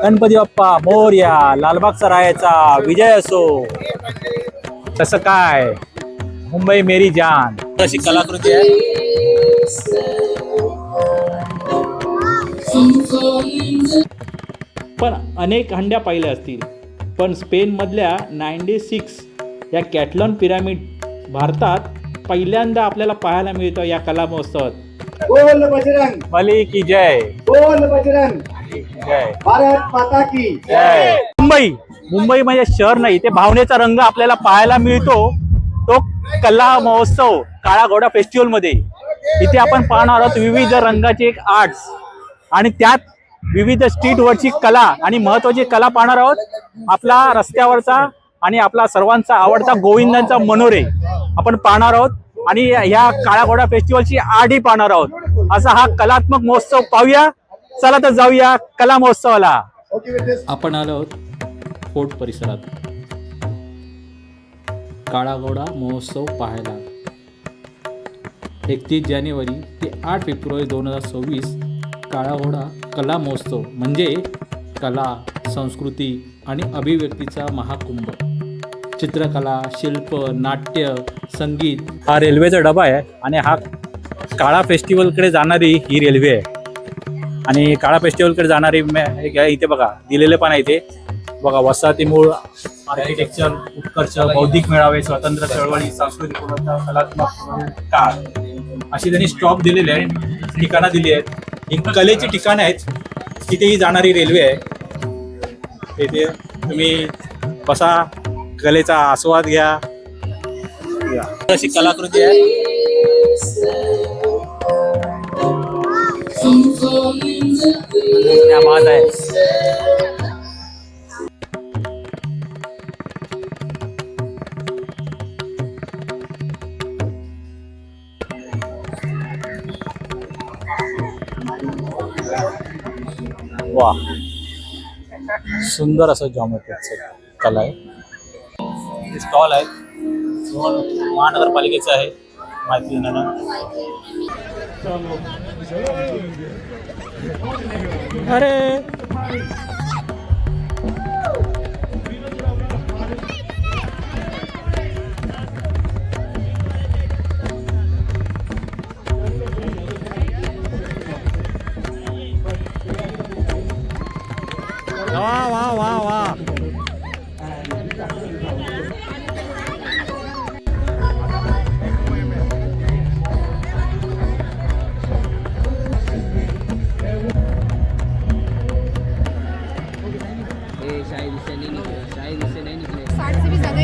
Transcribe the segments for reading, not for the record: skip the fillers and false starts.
गणपती बाप्पा मोरया, लालबागचा रायाचा विजय असो. तसं काय मुंबई मेरी जान अशी कलाकृती आहे. पण अनेक हंड्या पाहिल्या असतील, पण स्पेनमधल्या 96 या कॅटलॉन पिरामिड भारतात पहिल्यांदा आपल्याला पाहायला मिळतं या कला महोत्सवात. बोल बजरंग बली की जय, बोल बजरंग, जय भारत माता की जय. मुंबई म्हणजे शहर नाही, ते भावनेचा रंग आपल्याला पाहायला मिळतो तो कला महोत्सव काळा घोडा फेस्टिवल मध्ये. इथे आपण पाहणार आहोत विविध रंगाचे एक आर्ट्स आणि त्यात विविध स्ट्रीटवरची कला आणि महत्वाची कला पाहणार आहोत. आपला रस्त्यावरचा आणि आपला सर्वांचा आवडता गोविंदांचा मनोरे आपण पाहणार आहोत आणि या काळा घोडा फेस्टिवलची आरडी पाहणार आहोत. असा हा कलात्मक महोत्सव पाहूया. चला तर जाऊया कला महोत्सवाला. आपण आलो आहोत फोर्ट परिसरात काळा घोडा महोत्सव पाहायला. 31 जानेवारी ते 8 फेब्रुवारी 2026 काळा घोडा कला महोत्सव म्हणजे कला, संस्कृती आणि अभिव्यक्तीचा महाकुंभ. चित्रकला, शिल्प, नाट्य, संगीत. हा रेल्वेचा डबा आहे आणि हा काळा फेस्टिवलकडे जाणारी ही रेल्वे आहे. आणि काळा फेस्टिवलकडे जाणारी इथे बघा दिलेले पण आहे. इथे बघा वसाहती मूळ, आर्किटेक्चर, उत्कर्ष, बौद्धिक मेळावे, स्वातंत्र्य चळवळी, सांस्कृतिक पुनरुत्थान, कलात्मक काळ अशी त्यांनी स्टॉप दिलेले आहे, ठिकाणं दिली आहेत. ही कलेची ठिकाणं आहेत. तिथे ही जाणारी रेल्वे आहे. तिथे तुम्ही बसा, कलेचा आस्वाद घ्या. अशी कलाकृती आहे. क्या बात आहे. वा, सुंदर असं जॉमेट्रिकचं कला आहे. स्टॉल आहे, महानगरपालिकेचं आहे, माहिती देणार. अरे वा वा वा वा.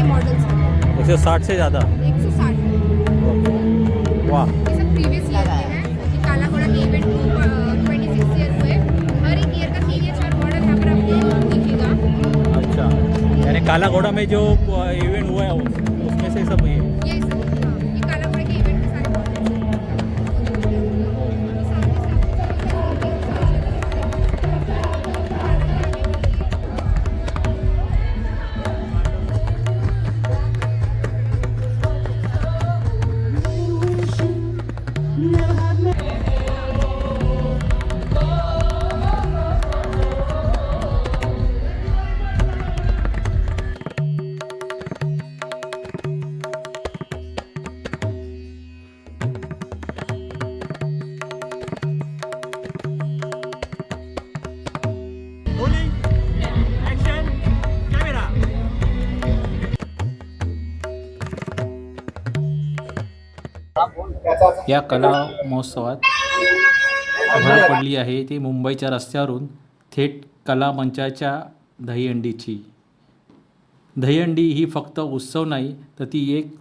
मॉडल्स 160 से ज़्यादा. 160 वाह. ये सब प्रीवियस ईयर के हैं. ये काला घोड़ा के इवेंट को 26 ईयर हुए. हर एक ईयर का 3 या 4 मॉडल यहाँ पर आपको दिखेगा. अच्छा, यानी काला घोड़ा में जो इवेंट हुआ है उसमें से सब ये ये सब हाँ, ये काला घोड़ा के इवेंट के सारे मॉडल्स हैं. या कला महोत्सवात भर पडली आहे ती मुंबईच्या रस्त्यावरून थेट कला मंचाच्या दहीहंडीची. दहीहंडी ही फक्त उत्सव नाही तर ती एक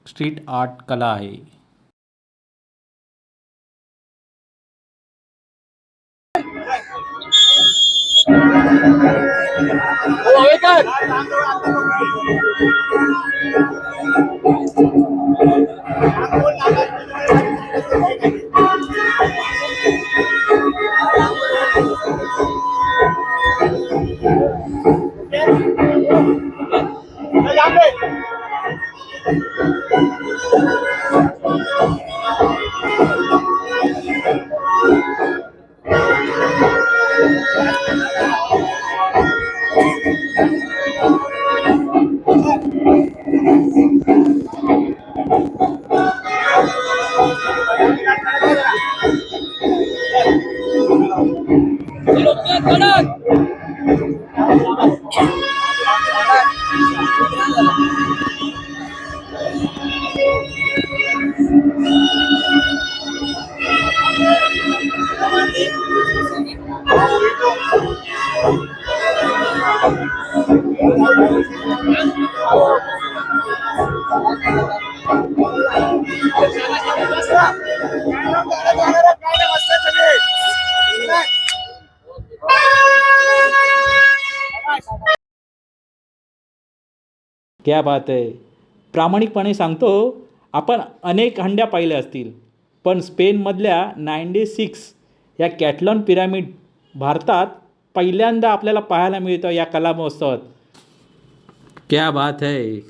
स्ट्रीट आर्ट कला आहे. क्या बात आहे. प्रामाणिकपणे सांगतो, आपण अनेक हंड्या पाहिल्या असतील, पण स्पेनमधल्या 96 या कॅटलॉन पिरामिड भारतात पहिल्यांदा आपल्याला पाहायला मिळतं या कला महोत्सवात. क्या बात है.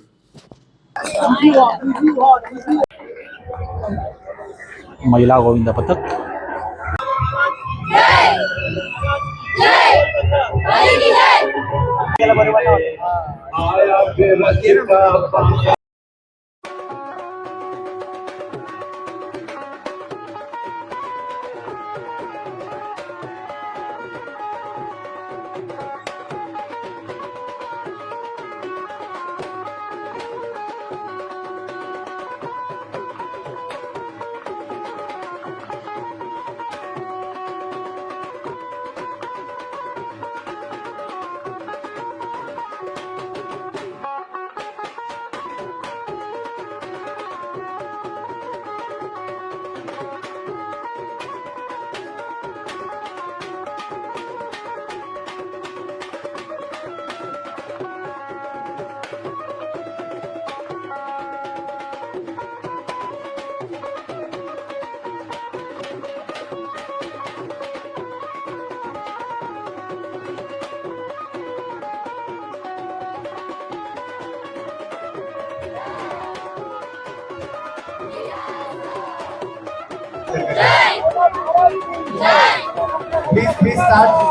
महिला गोविंद पथक. Please start.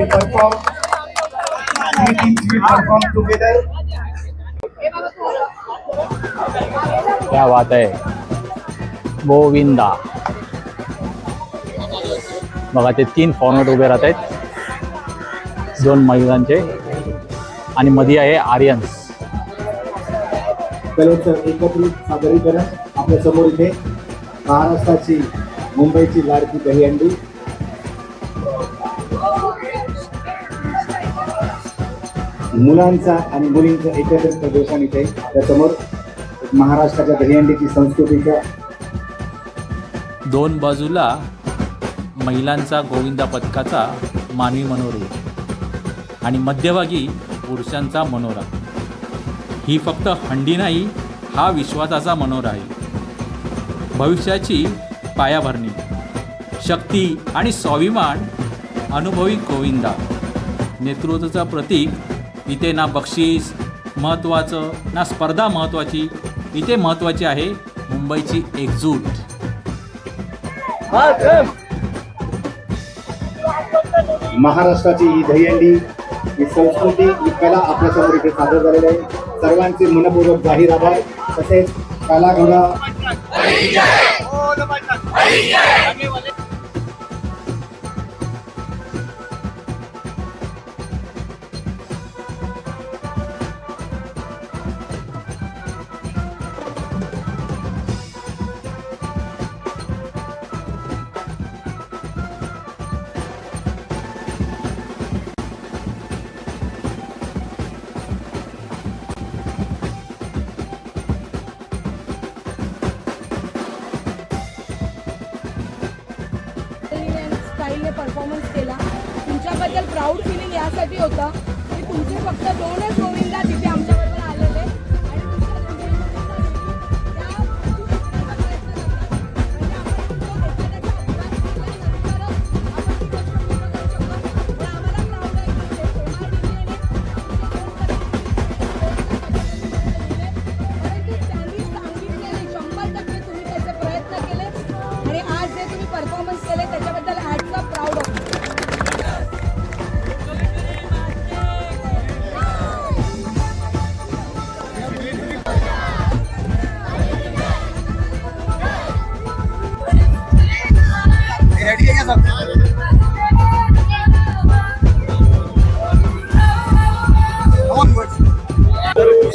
will perform. Three teams will perform together. क्या बात आहे, गोविंदा. बघा ते 3 फॉर्मॅट उभे राहत आहेत, 2 महिलांचे आणि मध्ये आहे आर्यन्स. कलेचं एकत्रित सादरीकरण आपल्या समोर इथे महाराष्ट्राची मुंबईची लाडकी दहीहंडी. मुलांचा आणि मुलींचा एकत्रित प्रदर्शन इथे आपल्यासमोर महाराष्ट्राच्या दहीहंडीची संस्कृतीचा. 2 बाजूला महिलांचा गोविंदा पथकाचा मानवी मनोरे आणि मध्यभागी पुरुषांचा मनोरा. ही फक्त हंडी नाही, हा विश्वासाचा मनोरा आहे. भविष्याची पायाभरणी, शक्ती आणि स्वाभिमान अनुभवी गोविंदा. नेतृत्वाचं प्रतीक. इथे ना बक्षीस महत्त्वाचं ना स्पर्धा महत्त्वाची, इथे महत्त्वाची आहे मुंबईची एकजूट. महाराष्ट्राची ही दहीहंडी, ही संस्कृती, ही कला आपल्यासमोर इथे सादर झालेली आहे. सर्वांचे मनपूर्वक जाहीर आभार. तसेच कलागुणा स्टाईलने परफॉर्मन्स केला. तुमच्याबद्दल प्राऊड फिलिंग यासाठी होतं की तुमचे फक्त 2च गोविंदा तिथे आमच्याबरोबर आलेले आणि प्रयत्न केले आणि आज जे तुम्ही परफॉर्मन्स केले त्याच्याबद्दल hats off. Proud of.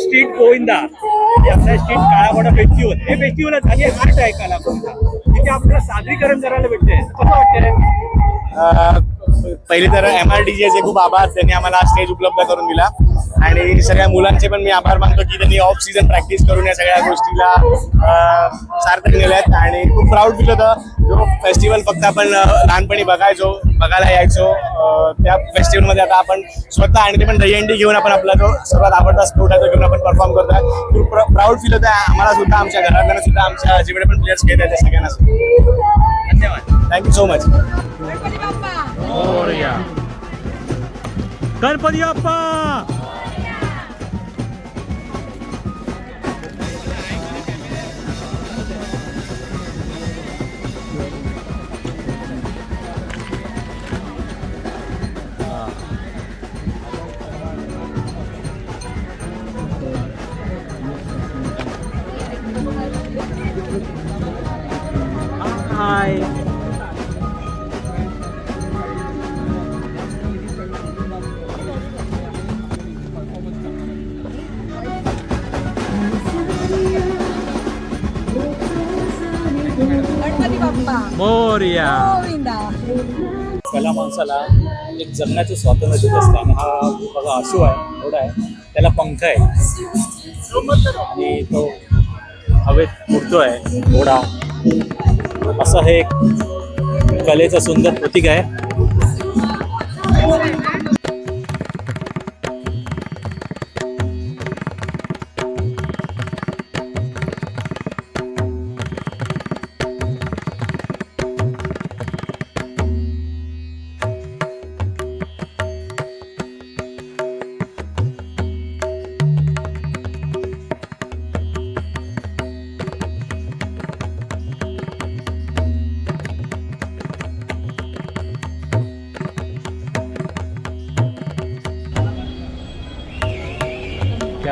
Street Govinda म्हणजे आपल्या स्ट्रीट काळागोडा फेस्टिवल, हे फेस्टिवलच आणि आर्ट आहे काळा गोविंदा. तिथे आपल्याला सादरीकरण करायला भेटते. कसं वाटतंय? पहिले तर MRDJ चे खूप आभार. त्यांनी आम्हाला स्टेज उपलब्ध करून दिला आणि सगळ्या मुलांचे पण मी आभार मानतो की त्यांनी ऑफ सीझन प्रॅक्टिस करून या सगळ्या गोष्टीला सार्थक नेल्यात. आणि खूप प्राऊड फील होतं. जो फेस्टिवल फक्त आपण लहानपणी बघायला यायचो, त्या फेस्टिवलमध्ये आता आपण स्वतः आणि ते पण दहीहंडी घेऊन आपण आपला जो सर्वात आवडता स्पोर्ट आहे तो घेऊन आपण परफॉर्म करतोय. खूप प्राऊड फील होतं आम्हाला सुद्धा, आमच्या घरातल्यांना सुद्धा, आमच्या जेवढे पण प्लेयर्स खेळत आहेत त्या सगळ्यांना. धन्यवाद. Thank you so much. Ganpati Bappa. Morya. Ganpati Bappa. Hi. Ganpati Bappa. Morya. Govinda. कला माणसाला एक जगण्याचं स्वातंत्र्य देत असतं आणि हा बघा अश्व आहे, घोडा आहे, त्याला पंख आहे आणि तो हवेत उडतोय घोडा. असं हे एक कलेचं सुंदर प्रतीक आहे.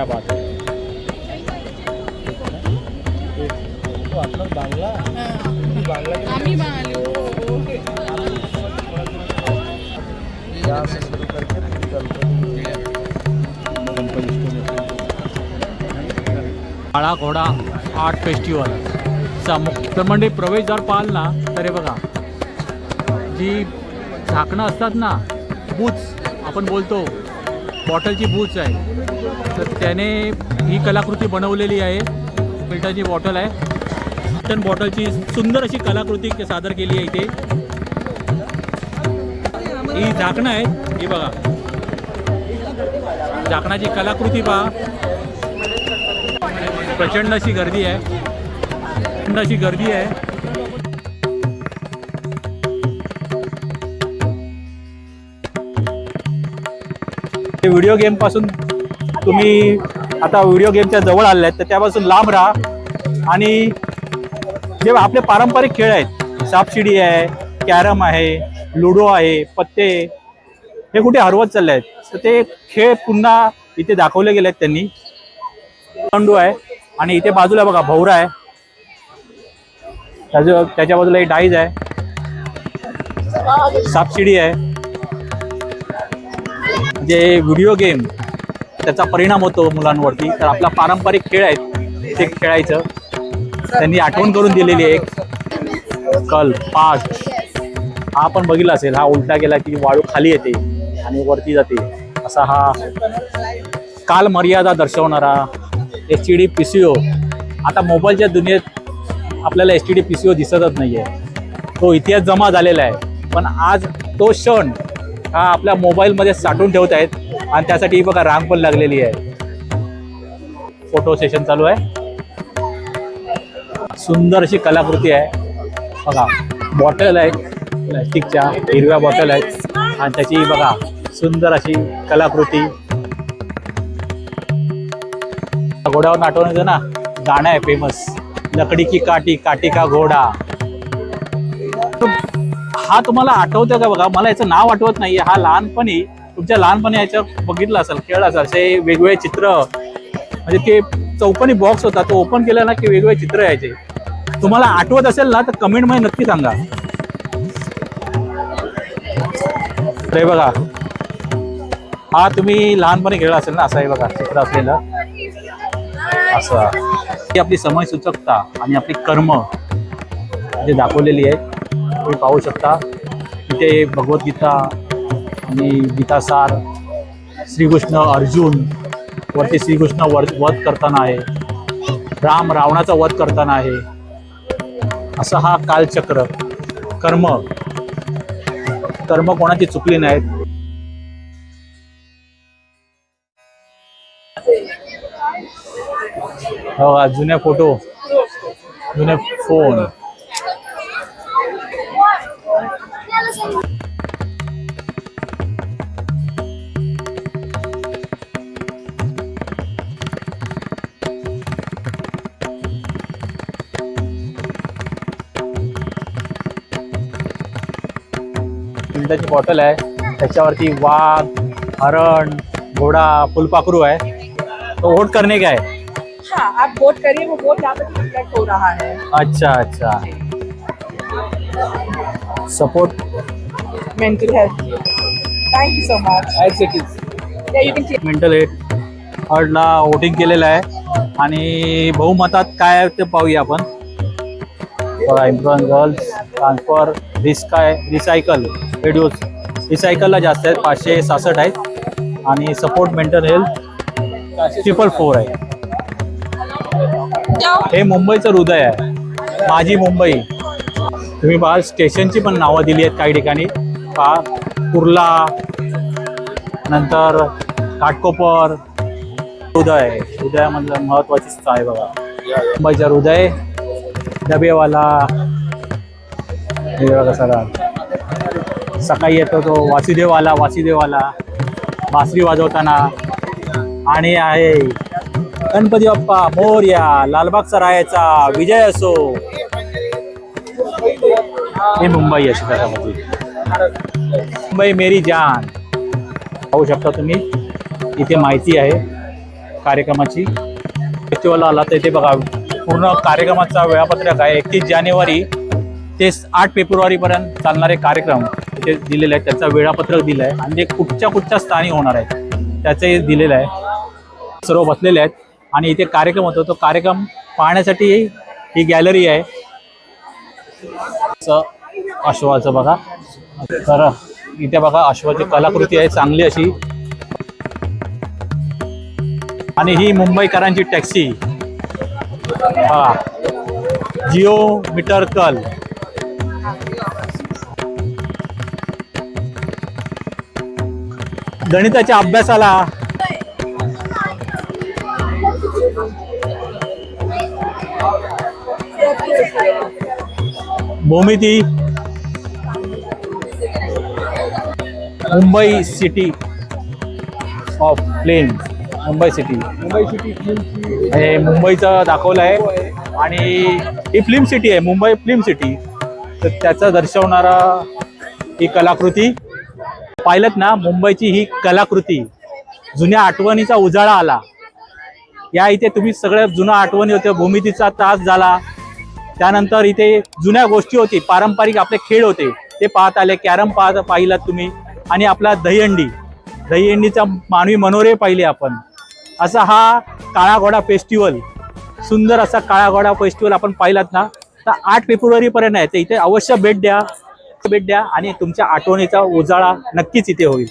क्या बात आहे. आम्ही बांगलो. काळा घोडा आर्ट फेस्टिवल चा मुख्य म्हणजे प्रवेशद्वार पाहाल ना तर हे बघा, जी झाकणं असतात ना, बूच आपण बोलतो, बॉटलची बूच आहे, तर त्याने ही कलाकृती बनवलेली आहे. मिल्टनची बॉटल आहे, मिल्टन बॉटलची सुंदर अशी कलाकृती सादर केली आहे इथे. ही झाकणं आहेत, ही बघा झाकणाची कलाकृती पहा. प्रचंड अशी गर्दी आहे, प्रचंड अशी गर्दी आहे. व्हिडिओ गेम पासून तुम्ही आता व्हिडिओ गेमच्या जवळ आले आहेत तर त्यापासून लांब राहा. आणि जे आपले पारंपरिक खेळ आहेत, सापशिडी आहे, कॅरम आहे, लुडो आहे, पत्ते, हे कुठे हरवत चालले आहेत. तर ते खेळ पुन्हा इथे दाखवले गेले आहेत त्यांनी. कंडू आहे आणि इथे बाजूला बघा भोवरा आहे, त्याच्या बाजूला एक डाईज आहे, सापशिडी आहे. जे व्हिडिओ गेम त्याचा परिणाम होतो मुलांवरती, तर आपला पारंपरिक खेळ आहेत ते खेळायचं त्यांनी आठवण करून दिलेली आहे. कल पास्ट हा आपण बघितला असेल, हा उलटा गेला की वाळू खाली येते आणि वरती जाते, असा हा काल मर्यादा दर्शवणारा HTD PCO. आता मोबाईलच्या दुनियेत आपल्याला HTD PCO दिसतच नाही आहे, तो इतिहास जमा झालेला आहे. पण आज तो क्षण हा आपल्या मोबाईलमध्ये साठवून ठेवत आहेत आणि त्यासाठी बघा रांग पण लागलेली आहे. फोटो सेशन चालू आहे, सुंदर अशी कलाकृती आहे बघा. बॉटल आहेत प्लॅस्टिकच्या, हिरव्या बॉटल आहेत आणि त्याची बघा सुंदर अशी कलाकृती. घोड्यावर आठवण्याचं ना गाणं आहे फेमस, लकडी की काठी, काठी का घोडा. हा तुम्हाला आठवतं का बघा, मला याचं नाव आठवत नाही. हा लहानपणी तुमच्या लहानपणी याच्यावर बघितलं असेल, खेळ असेल, असे वेगवेगळे चित्र, म्हणजे ते चौकोनी बॉक्स होता, तो ओपन केला ना की वेगवेगळे चित्र यायचे. तुम्हाला आठवत असेल ना तर कमेंटमध्ये नक्की सांगा. हे बघा, हा तुम्ही लहानपणी खेळला असेल ना, असं आहे बघा चित्र असलेलं असं. ही आपली समय सूचकता आणि आपली कर्म जे दाखवलेली आहे तुम्ही पाहू शकता. इथे भगवद्गीता आणि गीतासार, श्रीकृष्ण अर्जुन वरती श्रीकृष्ण वध करताना आहे, राम रावणाचा वध करताना आहे. असं हा कालचक्र, कर्म कर्म कोणाची चुकली नाहीत. हो, जुने फोटो, जुने फोन. मिल्टनची बॉटल आहे, त्याच्यावरती वाघ, हरण, घोडा, फुलपाखरू आहे. तो वोट करने का है. हाँ, आप वोट करिए, वो वोट यहाँ पे रिफ्लेक्ट हो रहा है. अच्छा अच्छा, support mental health. Thank you so much. Yeah, you can take. Mental हेल्थला वोटिंग केलेलं आहे आणि बहुमतात काय आहे ते पाहूया आपण. बघा, इम्प्लॉन गर्ल्स ट्रान्सफर रिसायकल रेडिओज, रिसायकलला जास्त आहेत, 566 आहेत आणि सपोर्ट मेंटल हेल्थ 444 आहे. हे मुंबईचं हृदय आहे, माझी मुंबई. तुम्ही पहा स्टेशनची पण नावं दिली आहेत काही ठिकाणी. पहा, कुर्ला, नंतर घाटकोपर. हृदय, हृदयामधलं महत्त्वाची स्थळ आहे बघा. मुंबईचं हृदय, डबेवाला, हे बघा सगळं. सकाळी येतो तो वासुदेववाला, बासरी वाजवताना. आणि आहे गणपती बाप्पा मोरया, लालबागचा रायाचा विजय असो. हे मुंबई अशी त्याच्यामध्ये. मुंबई मेरी जान पाहू शकता तुम्ही, इथे माहिती आहे. कार्यक्रमाची. फेस्टिवल आला तर इथे बघा पूर्ण कार्यक्रमाचा वेळापत्रक आहे. 31 जानेवारी ते 8 फेब्रुवारीपर्यंत चालणारे कार्यक्रम इथे दिलेले आहेत. त्याचं वेळापत्रक दिलं आहे आणि ते कुठच्या स्थानी होणार आहेत त्याचे दिलेलं आहे. सर्व बसलेले आहेत आणि इथे कार्यक्रम होतो. तो कार्यक्रम पाहण्यासाठी ही गॅलरी आहे. अश्वाचं बघा, तर इथे बघा अश्वाची कलाकृती आहे चांगली अशी. आणि ही मुंबईकरांची टॅक्सी हा जिओ मीटर कल. गणिताच्या अभ्यासाला भूमिती Mumbai city of plane. Mumbai city हे मुंबईचं दाखवलं आहे आणि ही फिल्म सिटी आहे, मुंबई फिल्म सिटी. तर त्याचं दर्शवणारा ही कलाकृती पाहिलं ना. मुंबईची ही कलाकृती, जुन्या आठवणीचा उजाळा आला. या इथे तुम्ही सगळ्या जुन्या आठवणी होत्या. भूमितीचा तास झाला, त्यानंतर इथे जुन्या गोष्टी होती, पारंपरिक आपले खेळ होते ते पाहत आले. कॅरम पाहिलात तुम्ही आणि आपला दहीहंडीचा मानवी मनोरे पाहिले आपण. असा हा काळा घोडा फेस्टिवल, सुंदर असा काळा घोडा फेस्टिवल आपण पाहिलात ना. तर 8 फेब्रुवारीपर्यंत आहे. तर इथे अवश्य भेट द्या आणि तुमच्या आठवणीचा उजाळा नक्कीच इथे होईल.